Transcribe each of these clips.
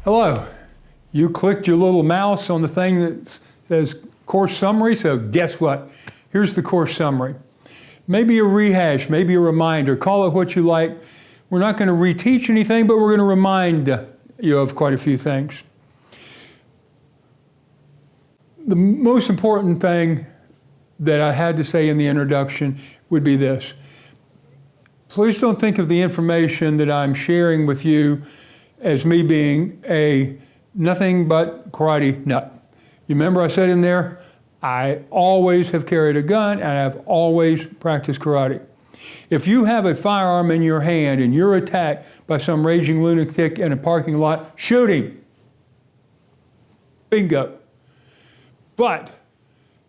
Hello. You clicked your little mouse on the thing that says course summary, so guess what? Here's the course summary. Maybe a rehash, maybe a reminder, call it what you like. We're not going to reteach anything, but we're going to remind you of quite a few things. The most important thing that I had to say in the introduction would be this. Please don't think of the information that I'm sharing with you as me being a nothing but karate nut. You remember I said in there, I always have carried a gun and I've always practiced karate. If you have a firearm in your hand and you're attacked by some raging lunatic in a parking lot, shoot him. Bingo. But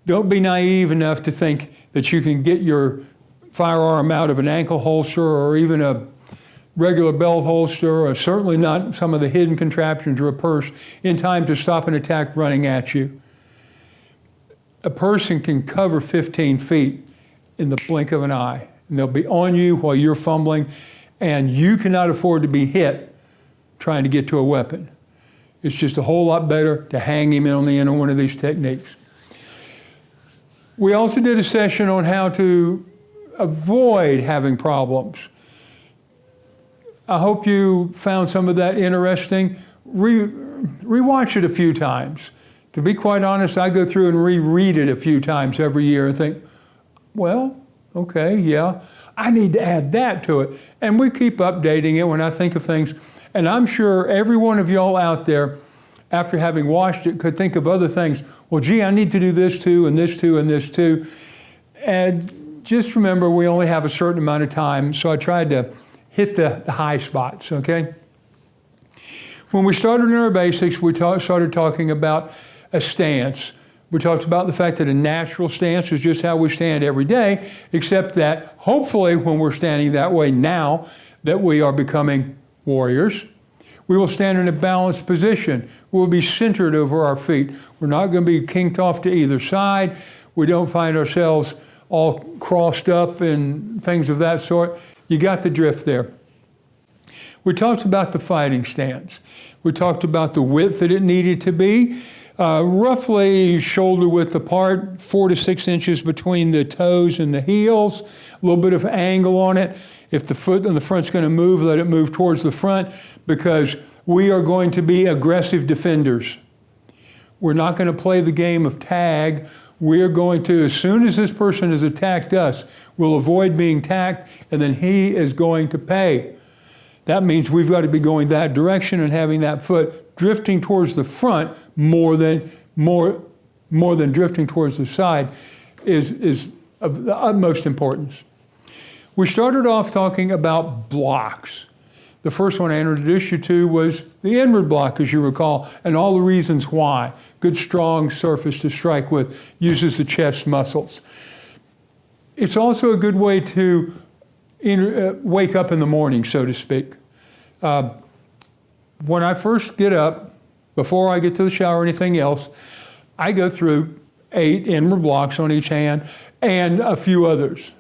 don't be naive enough to think that you can get your firearm out of an ankle holster or even a regular belt holster, or certainly not some of the hidden contraptions or a purse, in time to stop an attack running at you. A person can cover 15 feet in the blink of an eye, and they'll be on you while you're fumbling, and you cannot afford to be hit trying to get to a weapon. It's just a whole lot better to hang him in on the end of one of these techniques. We also did a session on how to avoid having problems. I hope you found some of that interesting. Rewatch it a few times. To be quite honest, I go through and reread it a few times every year and think, well, okay, yeah, I need to add that to it. And we keep updating it when I think of things. And I'm sure every one of y'all out there, after having watched it, could think of other things. Well, gee, I need to do this too, and this too, and this too. And just remember, we only have a certain amount of time, so I tried to hit the high spots, okay? When we started in our basics, we started talking about a stance. We talked about the fact that a natural stance is just how we stand every day, except that hopefully when we're standing that way now, that we are becoming warriors. We will stand in a balanced position. We'll be centered over our feet. We're not going to be kinked off to either side. We don't find ourselves all crossed up and things of that sort. You got the drift there. We talked about the fighting stance. We talked about the width that it needed to be, roughly shoulder width apart, 4 to 6 inches between the toes and the heels, a little bit of angle on it. If the foot on the front's going to move, let it move towards the front, because we are going to be aggressive defenders. We're not going to play the game of tag. We're going to, as soon as this person has attacked us, we'll avoid being attacked, and then he is going to pay. That means we've got to be going that direction and having that foot drifting towards the front more than drifting towards the side is of the utmost importance. We started off talking about blocks. The first one I introduced you to was the inward block, as you recall, and all the reasons why. Good, strong surface to strike with, uses the chest muscles. It's also a good way to wake up in the morning, so to speak. When I first get up, before I get to the shower or anything else, I go through 8 inward blocks on each hand and a few others.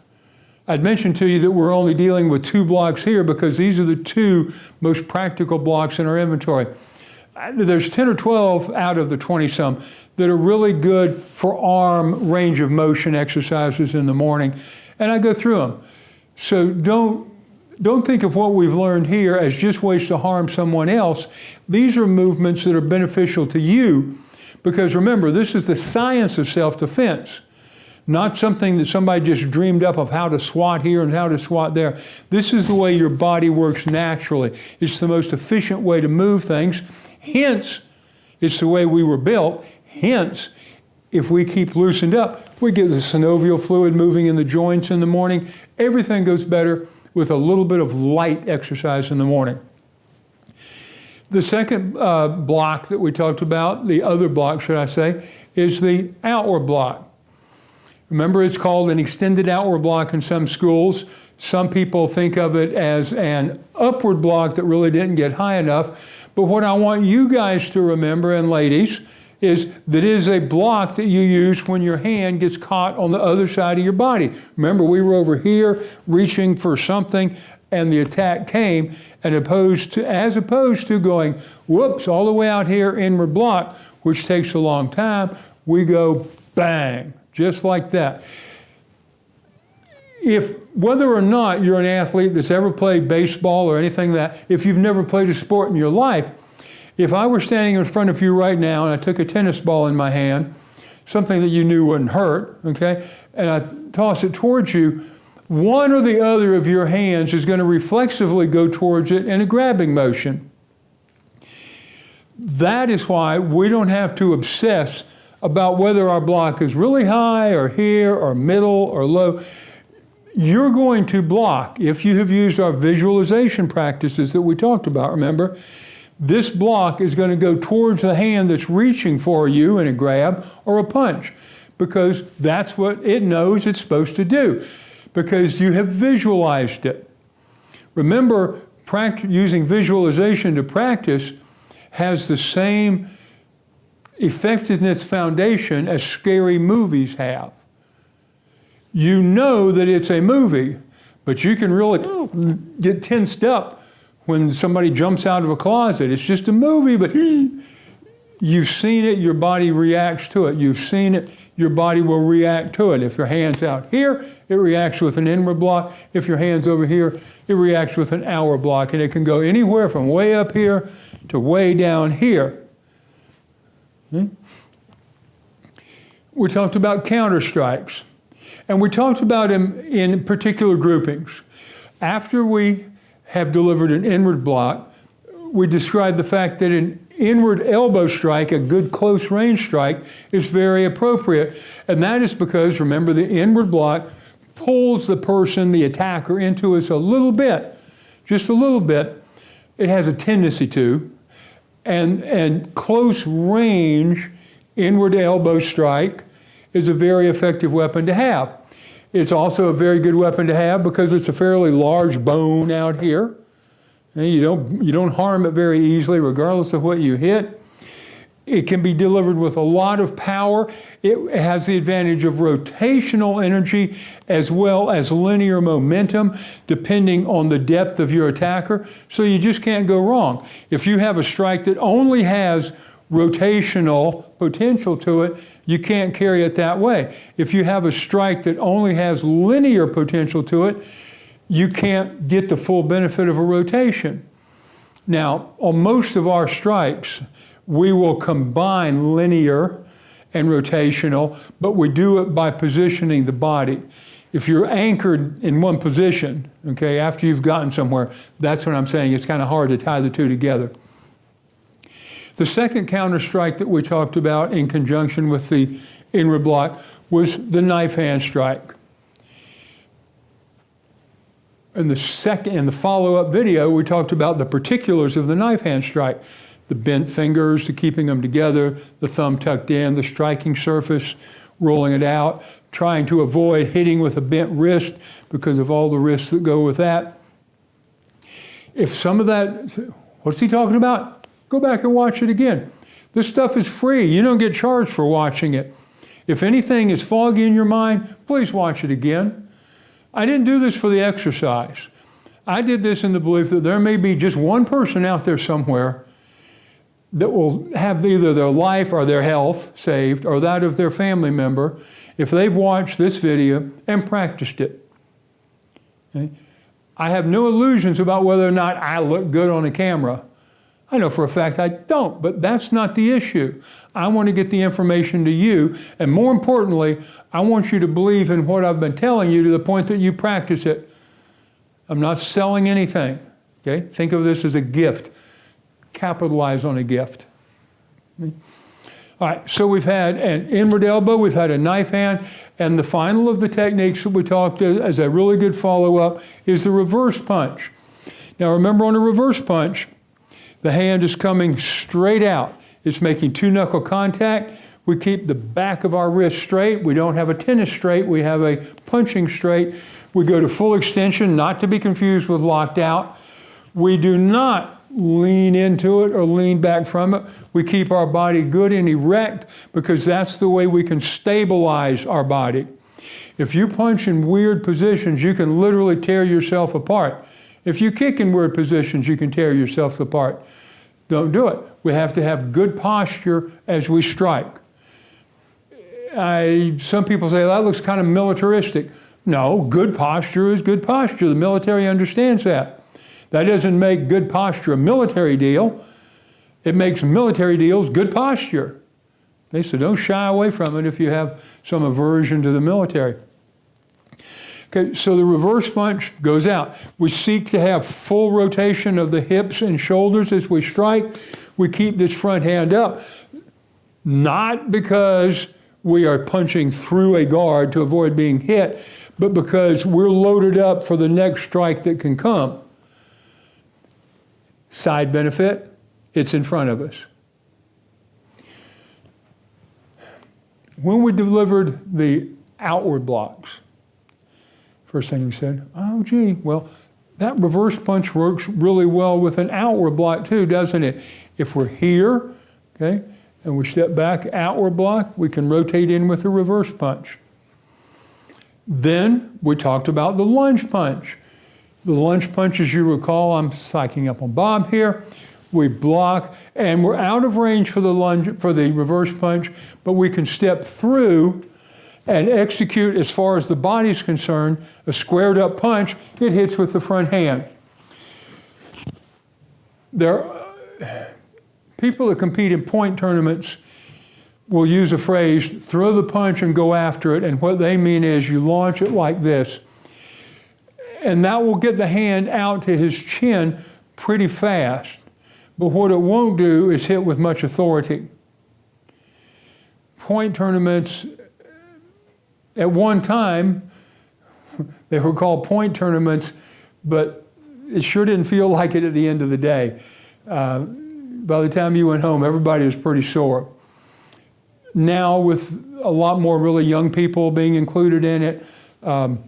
I'd mentioned to you that we're only dealing with 2 blocks here because these are the 2 most practical blocks in our inventory. There's 10 or 12 out of the 20-some that are really good for arm range of motion exercises in the morning, and I go through them. So don't think of what we've learned here as just ways to harm someone else. These are movements that are beneficial to you, because remember, this is the science of self-defense. Not something that somebody just dreamed up of how to swat here and how to swat there. This is the way your body works naturally. It's the most efficient way to move things. Hence, it's the way we were built. Hence, if we keep loosened up, we get the synovial fluid moving in the joints in the morning. Everything goes better with a little bit of light exercise in the morning. The second block that we talked about, the other block, should I say, is the outward block. Remember, it's called an extended outward block in some schools. Some people think of it as an upward block that really didn't get high enough. But what I want you guys to remember, and ladies, is that it is a block that you use when your hand gets caught on the other side of your body. Remember, we were over here reaching for something, and the attack came, and as opposed to going, whoops, all the way out here, inward block, which takes a long time, we go bang, just like that. Whether or not you're an athlete that's ever played baseball or anything if you've never played a sport in your life, if I were standing in front of you right now and I took a tennis ball in my hand, something that you knew wouldn't hurt, okay, and I toss it towards you, one or the other of your hands is going to reflexively go towards it in a grabbing motion. That is why we don't have to obsess about whether our block is really high or here or middle or low. You're going to block, if you have used our visualization practices that we talked about, remember, this block is going to go towards the hand that's reaching for you in a grab or a punch, because that's what it knows it's supposed to do, because you have visualized it. Remember, using visualization to practice has the same effectiveness foundation as scary movies have. You know that it's a movie, but you can really get tensed up when somebody jumps out of a closet. It's just a movie, but you've seen it, your body reacts to it. You've seen it, your body will react to it. If your hand's out here, it reacts with an inward block. If your hand's over here, it reacts with an outward block. And it can go anywhere from way up here to way down here. We talked about counter strikes. And we talked about them in particular groupings. After we have delivered an inward block, we described the fact that an inward elbow strike, a good close range strike, is very appropriate. And that is because, remember, the inward block pulls the person, the attacker, into us a little bit, just a little bit. It has a tendency to. And close range inward elbow strike is a very effective weapon to have. It's also a very good weapon to have because it's a fairly large bone out here. And you don't harm it very easily regardless of what you hit. It can be delivered with a lot of power. It has the advantage of rotational energy as well as linear momentum depending on the depth of your attacker. So you just can't go wrong. If you have a strike that only has rotational potential to it, you can't carry it that way. If you have a strike that only has linear potential to it, you can't get the full benefit of a rotation. Now, on most of our strikes, we will combine linear and rotational, but we do it by positioning the body. If you're anchored in one position, okay, after you've gotten somewhere, that's what I'm saying. It's kind of hard to tie the two together. The second counter strike that we talked about in conjunction with the inward block was the knife hand strike. In the follow-up video, we talked about the particulars of the knife hand strike. The bent fingers, the keeping them together, the thumb tucked in, the striking surface, rolling it out, trying to avoid hitting with a bent wrist because of all the risks that go with that. If some of that, what's he talking about? Go back and watch it again. This stuff is free. You don't get charged for watching it. If anything is foggy in your mind, please watch it again. I didn't do this for the exercise. I did this in the belief that there may be just one person out there somewhere that will have either their life or their health saved or that of their family member if they've watched this video and practiced it. Okay? I have no illusions about whether or not I look good on a camera. I know for a fact I don't, but that's not the issue. I want to get the information to you, and more importantly, I want you to believe in what I've been telling you to the point that you practice it. I'm not selling anything, okay? Think of this as a gift. Capitalize on a gift. All right, so we've had an inward elbow, we've had a knife hand, and the final of the techniques that we talked as a really good follow-up is the reverse punch. Now remember, on a reverse punch, the hand is coming straight out. It's making two-knuckle contact. We keep the back of our wrist straight. We don't have a tennis straight. We have a punching straight. We go to full extension, not to be confused with locked out. We do not lean into it or lean back from it. We keep our body good and erect because that's the way we can stabilize our body. If you punch in weird positions, you can literally tear yourself apart. If you kick in weird positions, you can tear yourself apart. Don't do it. We have to have good posture as we strike. Some people say, that looks kind of militaristic. No, good posture is good posture. The military understands that. That doesn't make good posture a military deal. It makes military deals good posture. Okay, so don't shy away from it if you have some aversion to the military. Okay, so the reverse punch goes out. We seek to have full rotation of the hips and shoulders as we strike. We keep this front hand up, not because we are punching through a guard to avoid being hit, but because we're loaded up for the next strike that can come. Side benefit, it's in front of us. When we delivered the outward blocks, first thing we said, oh gee, well, that reverse punch works really well with an outward block too, doesn't it? If we're here, okay, and we step back, outward block, we can rotate in with a reverse punch. Then we talked about the lunge punch. The lunge punch, as you recall, I'm psyching up on Bob here. We block, and we're out of range for the lunge, for the reverse punch, but we can step through and execute, as far as the body's concerned, a squared up punch. It hits with the front hand. People that compete in point tournaments will use a phrase, throw the punch and go after it, and what they mean is you launch it like this. And that will get the hand out to his chin pretty fast. But what it won't do is hit with much authority. Point tournaments, at one time, they were called point tournaments, but it sure didn't feel like it at the end of the day. By the time you went home, everybody was pretty sore. Now, with a lot more really young people being included in it, a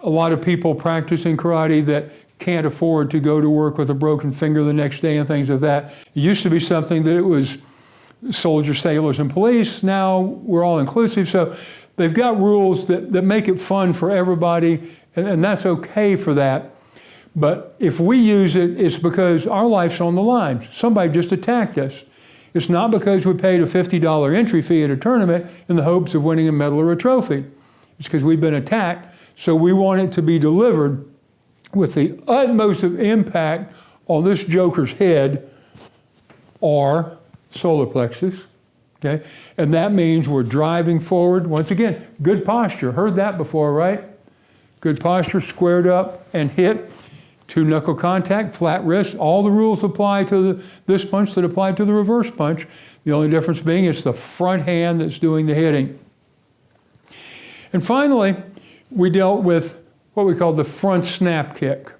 lot of people practicing karate that can't afford to go to work with a broken finger the next day and things of that. It used to be something that it was soldiers, sailors, and police. Now we're all inclusive, so they've got rules that make it fun for everybody, and that's okay for that. But if we use it, it's because our life's on the line. Somebody just attacked us. It's not because we paid a $50 entry fee at a tournament in the hopes of winning a medal or a trophy. It's because we've been attacked, so we want it to be delivered with the utmost of impact on this joker's head or solar plexus, okay? And that means we're driving forward. Once again, good posture. Heard that before, right? Good posture, squared up and hit. Two knuckle contact, flat wrist. All the rules apply to this punch that apply to the reverse punch. The only difference being it's the front hand that's doing the hitting. And finally, we dealt with what we call the front snap kick,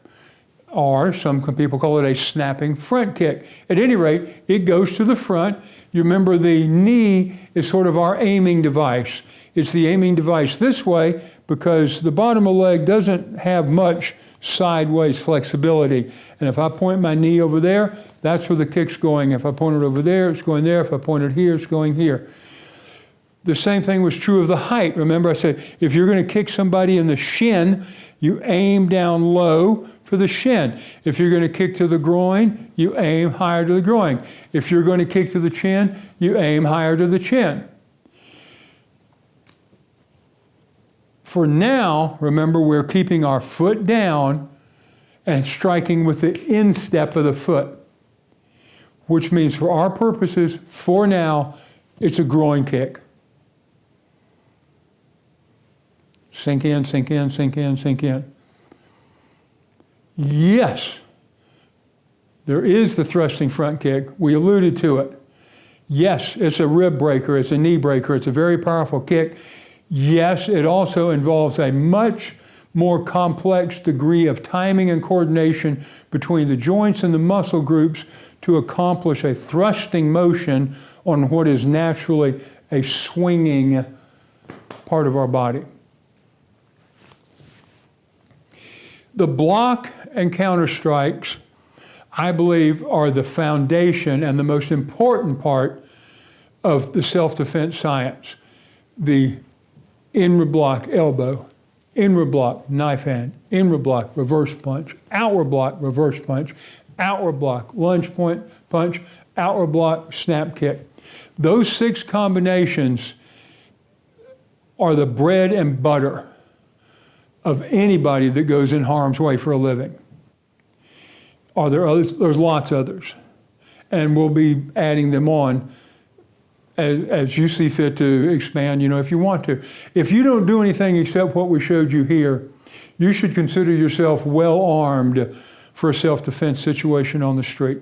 or some people call it a snapping front kick. At any rate, it goes to the front. You remember the knee is sort of our aiming device. It's the aiming device this way because the bottom of the leg doesn't have much sideways flexibility. And if I point my knee over there, that's where the kick's going. If I point it over there, it's going there. If I point it here, it's going here. The same thing was true of the height. Remember I said, if you're going to kick somebody in the shin, you aim down low for the shin. If you're going to kick to the groin, you aim higher to the groin. If you're going to kick to the chin, you aim higher to the chin. For now, remember, we're keeping our foot down and striking with the instep of the foot, which means for our purposes, for now, it's a groin kick. Sink in, sink in, sink in, sink in. Yes, there is the thrusting front kick. We alluded to it. Yes, it's a rib breaker, it's a knee breaker, it's a very powerful kick. Yes, it also involves a much more complex degree of timing and coordination between the joints and the muscle groups to accomplish a thrusting motion on what is naturally a swinging part of our body. The block and counter strikes, I believe, are the foundation and the most important part of the self-defense science. The inward block elbow, inward block, knife hand, inward block, reverse punch, outward block, reverse punch, outward block, lunge punch, outward block, snap kick. Those 6 combinations are the bread and butter of anybody that goes in harm's way for a living. Are there others? There's lots of others. And we'll be adding them on as you see fit to expand, if you want to. If you don't do anything except what we showed you here, you should consider yourself well armed for a self-defense situation on the street.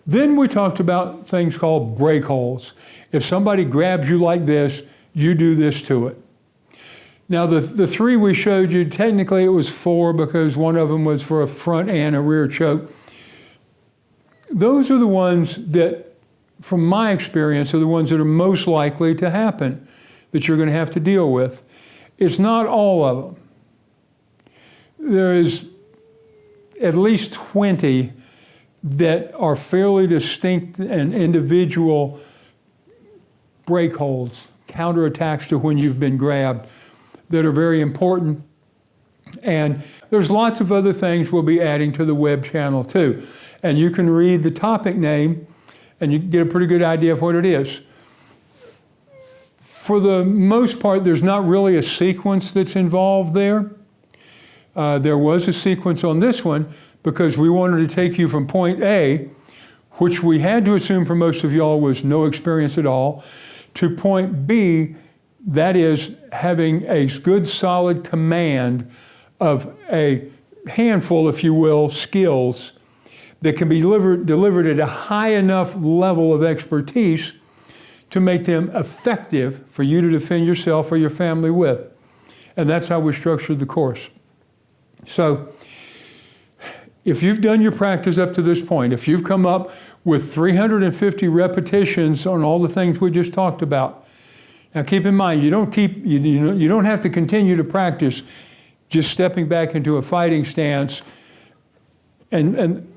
Then we talked about things called break holds. If somebody grabs you like this, you do this to it. Now the 3 we showed you, technically it was 4 because one of them was for a front and a rear choke. Those are the ones that, from my experience, are the ones that are most likely to happen, that you're going to have to deal with. It's not all of them. There is at least 20 that are fairly distinct and individual break holds, counterattacks to when you've been grabbed, that are very important. And there's lots of other things we'll be adding to the web channel too. And you can read the topic name and you get a pretty good idea of what it is. For the most part, there's not really a sequence that's involved there. There was a sequence on this one because we wanted to take you from point A, which we had to assume for most of y'all was no experience at all, to point B, that is having a good solid command of a handful, if you will, skills that can be delivered at a high enough level of expertise to make them effective for you to defend yourself or your family with. And that's how we structured the course. So if you've done your practice up to this point, if you've come up with 350 repetitions on all the things we just talked about, now keep in mind, you don't have to continue to practice just stepping back into a fighting stance and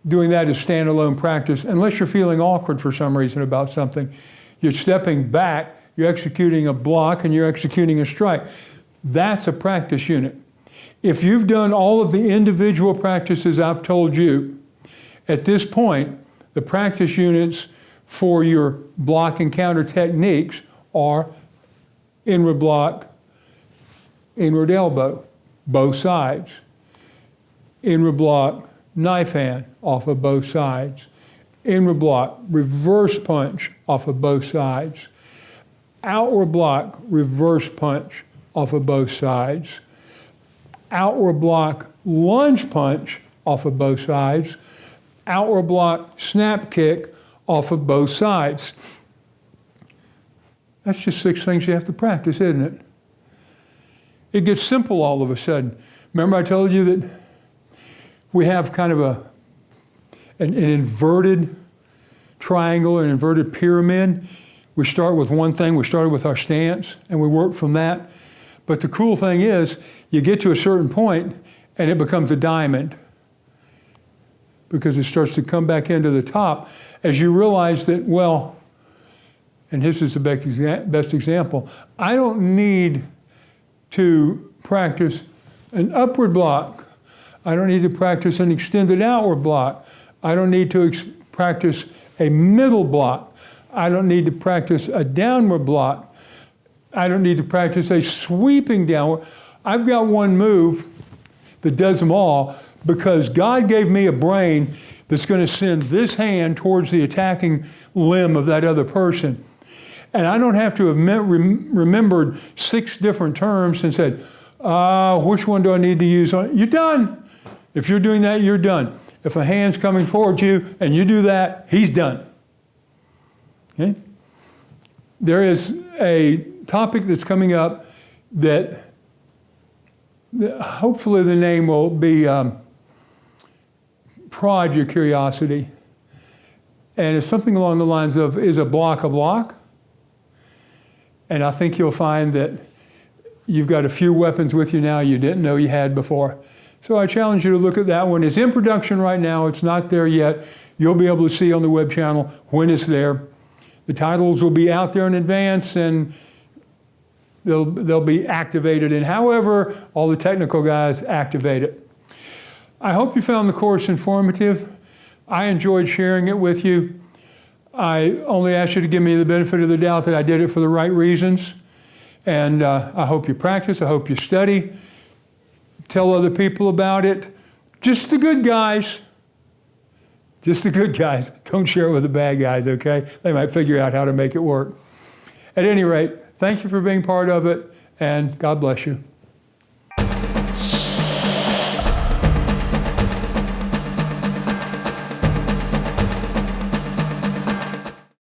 doing that as standalone practice, unless you're feeling awkward for some reason about something. You're stepping back, you're executing a block, and you're executing a strike. That's a practice unit. If you've done all of the individual practices I've told you, at this point, the practice units for your block and counter techniques are inward block, inward elbow, both sides. Inward block, knife hand off of both sides. Inward block, reverse punch off of both sides. Outward block, reverse punch off of both sides. Outward block, lunge punch off of both sides. Outward block, snap kick off of both sides. That's just 6 things you have to practice, isn't it? It gets simple all of a sudden. Remember I told you that we have kind of an inverted triangle, an inverted pyramid. We start with one thing. We started with our stance, and we work from that. But the cool thing is, you get to a certain point, and it becomes a diamond because it starts to come back into the top as you realize that, well, and this is the best example, I don't need to practice an upward block. I don't need to practice an extended outward block. I don't need to practice a middle block. I don't need to practice a downward block. I don't need to practice a sweeping downward. I've got one move that does them all because God gave me a brain that's going to send this hand towards the attacking limb of that other person. And I don't have to have remembered 6 different terms and said, which one do I need to use on? You're done. If you're doing that, you're done. If a hand's coming towards you and you do that, he's done. Okay? There is a topic that's coming up that hopefully the name will be prod your curiosity. And it's something along the lines of, is a block a block? And I think you'll find that you've got a few weapons with you now you didn't know you had before. So I challenge you to look at that one. It's in production right now. It's not there yet. You'll be able to see on the web channel when it's there. The titles will be out there in advance, and they'll be activated in however all the technical guys activate it. I hope you found the course informative. I enjoyed sharing it with you. I only ask you to give me the benefit of the doubt that I did it for the right reasons. And I hope you practice. I hope you study. Tell other people about it. Just the good guys. Just the good guys. Don't share it with the bad guys, okay? They might figure out how to make it work. At any rate, thank you for being part of it, and God bless you.